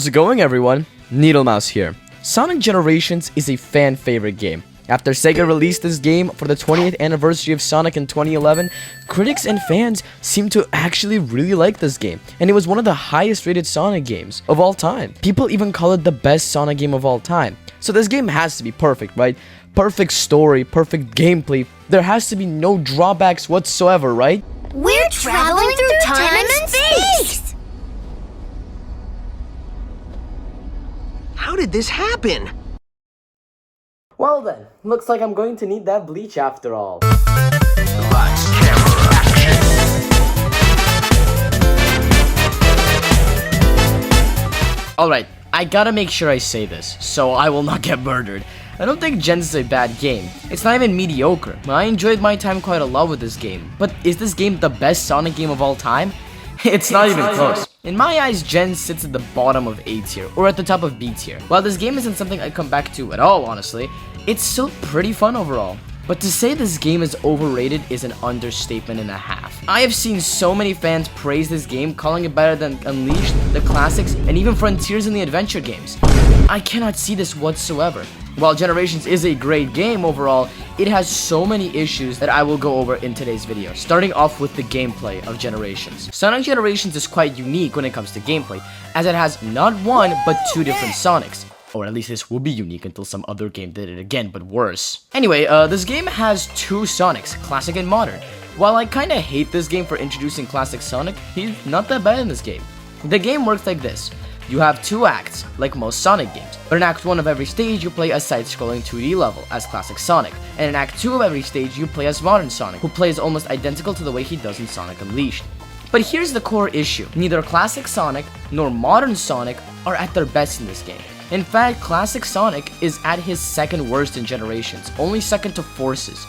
How's it going, everyone? NeedleMouse here. Sonic Generations is a fan favorite game. After Sega released this game for the 20th anniversary of Sonic in 2011, critics and fans seem to actually really like this game, and it was one of the highest rated Sonic games of all time. People even call it the best Sonic game of all time. So this game has to be perfect, right? Perfect story, perfect gameplay. There has to be no drawbacks whatsoever, right? We're traveling through time and space! How did this happen? Well then, looks like I'm going to need that bleach after all. Lights, camera, action! Alright, I gotta make sure I say this, so I will not get murdered. I don't think Gens is a bad game. It's not even mediocre. I enjoyed my time quite a lot with this game. But is this game the best Sonic game of all time? It's not even close. In my eyes, Gens sits at the bottom of A tier, or at the top of B tier. While this game isn't something I come back to at all, honestly, it's still pretty fun overall. But to say this game is overrated is an understatement and a half. I have seen so many fans praise this game, calling it better than Unleashed, the classics, and even Frontiers in the adventure games. I cannot see this whatsoever. While Generations is a great game overall, it has so many issues that I will go over in today's video, starting off with the gameplay of Generations. Sonic Generations is quite unique when it comes to gameplay, as it has not one, but two different Sonics. Or at least this will be unique until some other game did it again, but worse. Anyway, this game has two Sonics, Classic and Modern. While I kinda hate this game for introducing Classic Sonic, he's not that bad in this game. The game works like this. You have two acts, like most Sonic games, but in Act 1 of every stage you play a side-scrolling 2D level as Classic Sonic, and in Act 2 of every stage you play as Modern Sonic, who plays almost identical to the way he does in Sonic Unleashed. But here's the core issue, neither Classic Sonic nor Modern Sonic are at their best in this game. In fact, Classic Sonic is at his second worst in Generations, only second to Forces.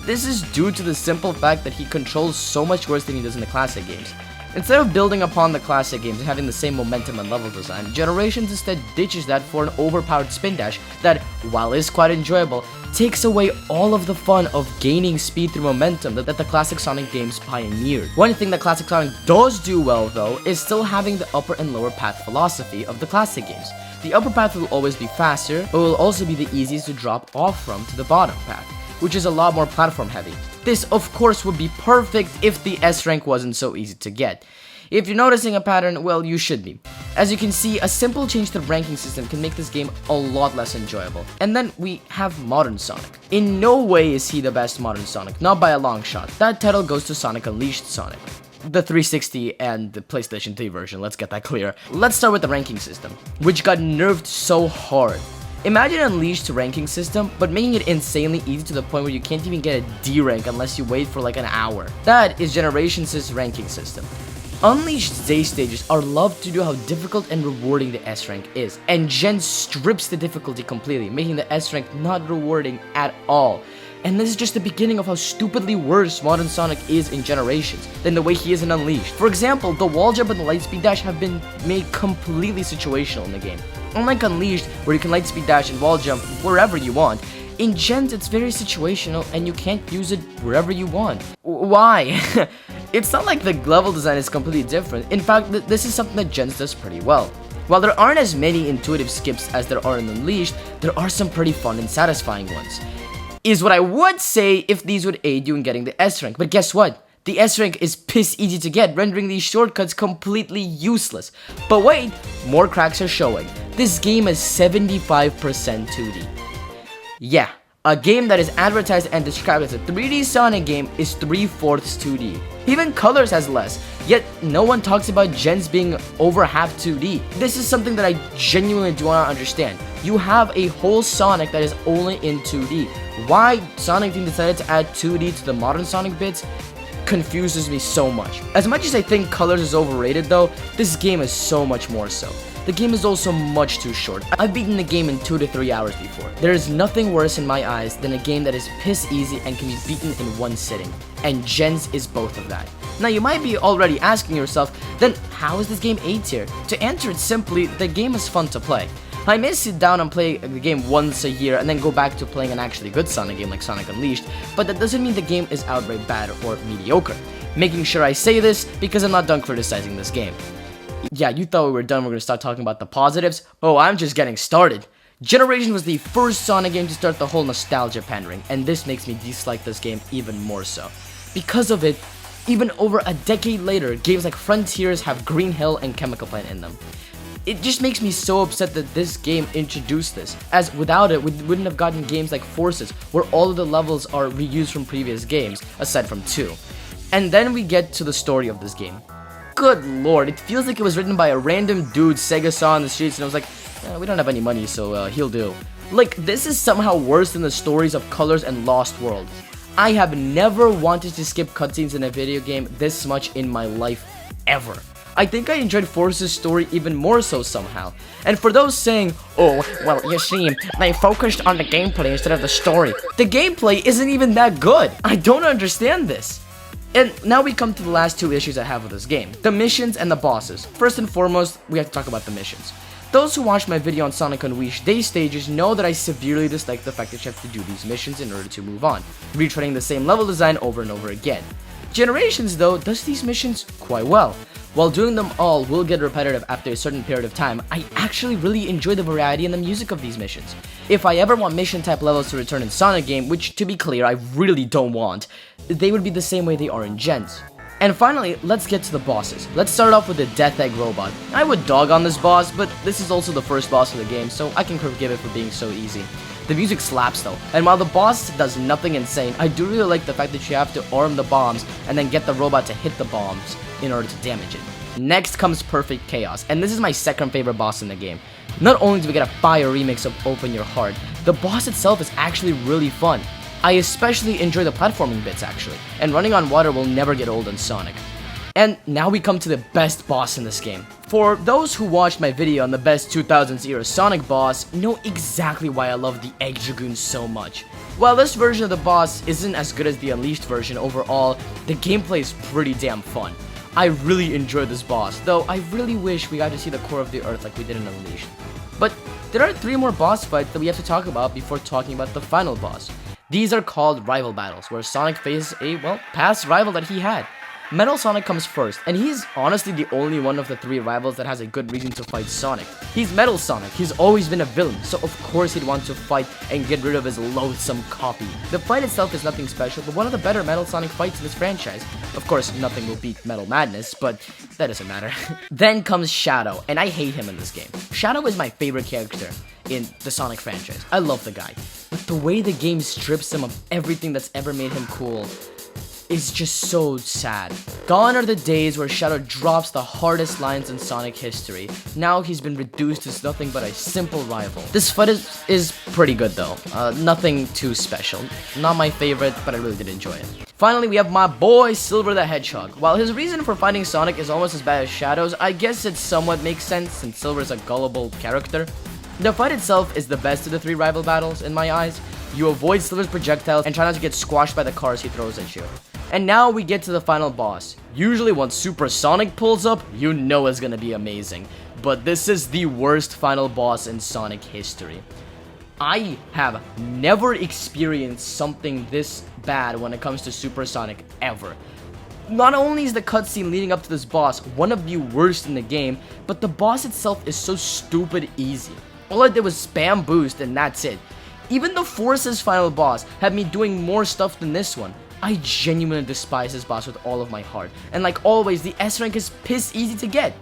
This is due to the simple fact that he controls so much worse than he does in the Classic games. Instead of building upon the Classic games and having the same momentum and level design, Generations instead ditches that for an overpowered spin dash that, while is quite enjoyable, takes away all of the fun of gaining speed through momentum that the Classic Sonic games pioneered. One thing that Classic Sonic does do well though is still having the upper and lower path philosophy of the Classic games. The upper path will always be faster, but will also be the easiest to drop off from to the bottom path, which is a lot more platform heavy. This of course would be perfect if the S rank wasn't so easy to get. If you're noticing a pattern, well, you should be. As you can see, a simple change to the ranking system can make this game a lot less enjoyable. And then we have Modern Sonic. In no way is he the best Modern Sonic, not by a long shot. That title goes to Sonic Unleashed Sonic. The 360 and the PlayStation 3 version, let's get that clear. Let's start with the ranking system, which got nerfed so hard. Imagine Unleashed ranking system, but making it insanely easy to the point where you can't even get a D rank unless you wait for like an hour. That is Generations' ranking system. Unleashed Z stages are loved to do how difficult and rewarding the S rank is, and Gen strips the difficulty completely, making the S rank not rewarding at all. And this is just the beginning of how stupidly worse Modern Sonic is in Generations than the way he is in Unleashed. For example, the wall jump and the lightspeed dash have been made completely situational in the game. Unlike Unleashed, where you can lightspeed dash and wall jump wherever you want, in Gens it's very situational and you can't use it wherever you want. Why? It's not like the level design is completely different. In fact, this is something that Gens does pretty well. While there aren't as many intuitive skips as there are in Unleashed, there are some pretty fun and satisfying ones. Is what I would say if these would aid you in getting the S rank, but guess what? The S rank is piss easy to get, rendering these shortcuts completely useless. But wait, more cracks are showing. This game is 75% 2D. Yeah, a game that is advertised and described as a 3D Sonic game is 3/4 2D. Even Colors has less, yet no one talks about Gens being over half 2D. This is something that I genuinely do not understand. You have a whole Sonic that is only in 2D. Why Sonic Team decided to add 2D to the Modern Sonic bits confuses me so much. As much as I think Colors is overrated though, this game is so much more so. The game is also much too short. I've beaten the game in 2 to 3 hours before. There is nothing worse in my eyes than a game that is piss easy and can be beaten in one sitting. And Gens is both of that. Now you might be already asking yourself, then how is this game A tier? To answer it simply, the game is fun to play. I may sit down and play the game once a year and then go back to playing an actually good Sonic game like Sonic Unleashed, but that doesn't mean the game is outright bad or mediocre. Making sure I say this because I'm not done criticizing this game. Yeah, you thought we were done, we're gonna start talking about the positives? Oh, I'm just getting started. Generations was the first Sonic game to start the whole nostalgia pandering, and this makes me dislike this game even more so. Because of it, even over a decade later, games like Frontiers have Green Hill and Chemical Plant in them. It just makes me so upset that this game introduced this, as without it, we wouldn't have gotten games like Forces, where all of the levels are reused from previous games, aside from 2. And then we get to the story of this game. Good lord, it feels like it was written by a random dude Sega saw on the streets and I was like, we don't have any money, so he'll do. Like, this is somehow worse than the stories of Colors and Lost World. I have never wanted to skip cutscenes in a video game this much in my life, ever. I think I enjoyed Force's story even more so somehow. And for those saying, oh, well, you see, they focused on the gameplay instead of the story. The gameplay isn't even that good. I don't understand this. And now we come to the last 2 issues I have with this game. The missions and the bosses. First and foremost, we have to talk about the missions. Those who watched my video on Sonic Unleashed Day stages know that I severely dislike the fact that you have to do these missions in order to move on, retreading the same level design over and over again. Generations, though, does these missions quite well. While doing them all will get repetitive after a certain period of time, I actually really enjoy the variety and the music of these missions. If I ever want mission type levels to return in Sonic game, which to be clear I really don't want, they would be the same way they are in Gens. And finally, let's get to the bosses. Let's start off with the Death Egg Robot. I would dog on this boss, but this is also the first boss of the game, so I can forgive it for being so easy. The music slaps though, and while the boss does nothing insane, I do really like the fact that you have to arm the bombs and then get the robot to hit the bombs in order to damage it. Next comes Perfect Chaos, and this is my second favorite boss in the game. Not only do we get a fire remix of Open Your Heart, the boss itself is actually really fun. I especially enjoy the platforming bits actually, and running on water will never get old in Sonic. And now we come to the best boss in this game. For those who watched my video on the best 2000s era Sonic boss, know exactly why I love the Egg Dragoon so much. While this version of the boss isn't as good as the Unleashed version overall, the gameplay is pretty damn fun. I really enjoyed this boss, though I really wish we got to see the core of the earth like we did in Unleashed. But there are 3 more boss fights that we have to talk about before talking about the final boss. These are called rival battles, where Sonic faces a, well, past rival that he had. Metal Sonic comes first, and he's honestly the only one of the 3 rivals that has a good reason to fight Sonic. He's Metal Sonic, he's always been a villain, so of course he'd want to fight and get rid of his loathsome copy. The fight itself is nothing special, but one of the better Metal Sonic fights in this franchise. Of course, nothing will beat Metal Madness, but that doesn't matter. Then comes Shadow, and I hate him in this game. Shadow is my favorite character in the Sonic franchise. I love the guy, but the way the game strips him of everything that's ever made him cool is just so sad. Gone are the days where Shadow drops the hardest lines in Sonic history. Now he's been reduced to nothing but a simple rival. This fight is pretty good though. Nothing too special. Not my favorite, but I really did enjoy it. Finally, we have my boy Silver the Hedgehog. While his reason for fighting Sonic is almost as bad as Shadow's, I guess it somewhat makes sense since Silver's a gullible character. The fight itself is the best of the 3 rival battles in my eyes. You avoid Silver's projectiles and try not to get squashed by the cars he throws at you. And now we get to the final boss. Usually when Super Sonic pulls up, you know it's gonna be amazing. But this is the worst final boss in Sonic history. I have never experienced something this bad when it comes to Super Sonic ever. Not only is the cutscene leading up to this boss one of the worst in the game, but the boss itself is so stupid easy. All I did was spam boost and that's it. Even the Forces final boss had me doing more stuff than this one. I genuinely despise this boss with all of my heart, and like always, the S rank is piss easy to get.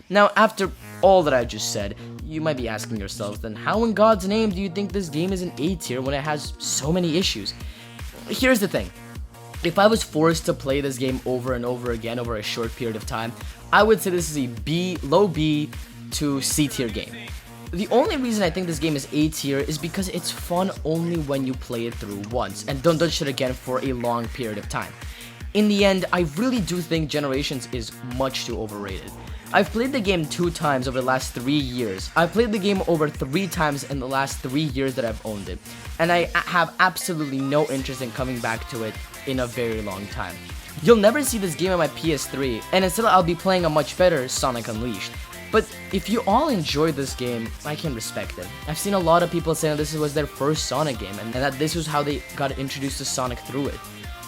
Now, after all that I just said, you might be asking yourselves, then how in God's name do you think this game is an A tier when it has so many issues? Here's the thing. If I was forced to play this game over and over again over a short period of time, I would say this is a low B to C tier game. The only reason I think this game is A tier is because it's fun only when you play it through once and don't touch it again for a long period of time. In the end, I really do think Generations is much too overrated. I've played the game 2 times over the last 3 years. I've played the game over 3 times in the last 3 years that I've owned it, and I have absolutely no interest in coming back to it in a very long time. You'll never see this game on my PS3, and instead I'll be playing a much better Sonic Unleashed. But if you all enjoyed this game, I can respect it. I've seen a lot of people saying that this was their first Sonic game and that this was how they got introduced to Sonic through it.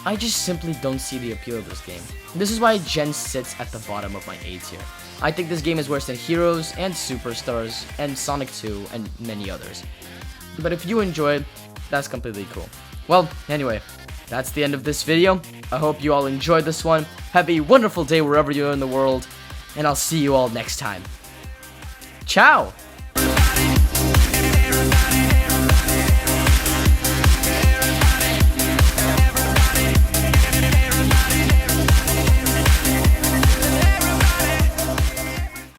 I just simply don't see the appeal of this game. This is why Gen sits at the bottom of my A tier. I think this game is worse than Heroes and Superstars and Sonic 2 and many others. But if you enjoyed, that's completely cool. Well, anyway, that's the end of this video. I hope you all enjoyed this one. Have a wonderful day wherever you are in the world, and I'll see you all next time. Ciao! Everybody